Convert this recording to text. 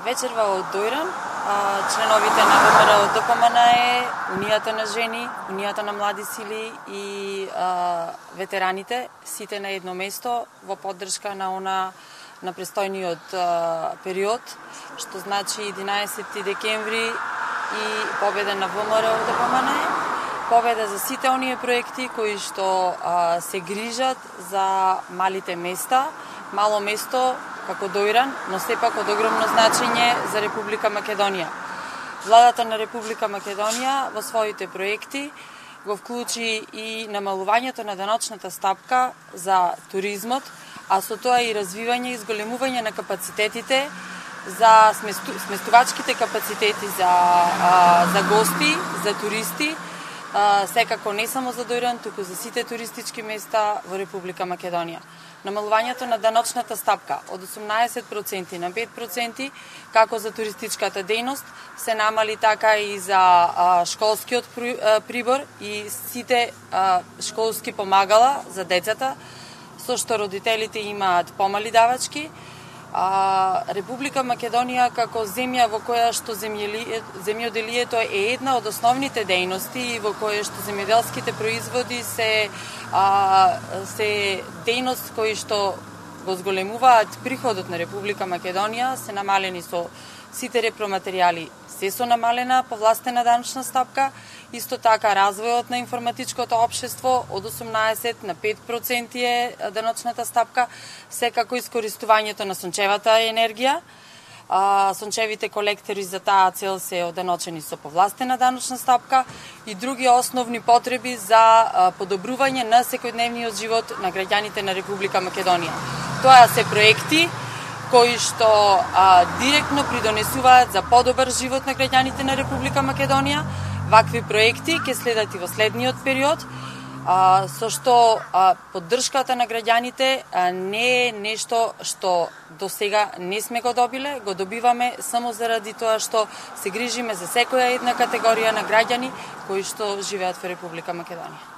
вечерва од Дојран, членовите на ВМРО ДПМНЕ, Унијата на жени, Унијата на млади сили и ветераните, сите на едно место во поддршка на престојниот период, што значи 11 декември и победа на ВМРО ДПМНЕ, победа за сите оние проекти кои што се грижат за малите места, мало место како Дојран, но сепак од огромно значење за Република Македонија. Владата на Република Македонија во своите проекти го вклучи и намалувањето на даночната стапка за туризмот, а со тоа и развивање и зголемување на капацитетите за сместувачките капацитети за гости, за туристи, секако не само за Дојран, туку за сите туристички места во Република Македонија. Намалувањето на даночната стапка од 18% на 5%, како за туристичката дејност, се намали така и за школскиот прибор и сите школски помагала за децата, со што родителите имаат помали давачки. Република Македонија како земја во која што земјоделието е една од основните дејности и во која што земјоделските производи се дејност кои што го зголемуваат приходот на Република Македонија, се намалени со сите репроматеријали, се со намалена повластена даночна стапка, исто така развојот на информатичкото општество од 18 на 5% е даночната стапка, секако искористувањето на сончевата енергија. Сончевите колектори за таа цел се оданочени со повластена даночна стапка и други основни потреби за подобрување на секојдневниот живот на граѓаните на Република Македонија. Тоа се проекти кои што директно придонесуваат за подобар живот на граѓаните на Република Македонија. Вакви проекти ќе следат и во следниот период, со што поддршката на граѓаните не е нешто што до сега не сме го добиле, го добиваме само заради тоа што се грижиме за секоја една категорија на граѓани кои што живеат во Република Македонија.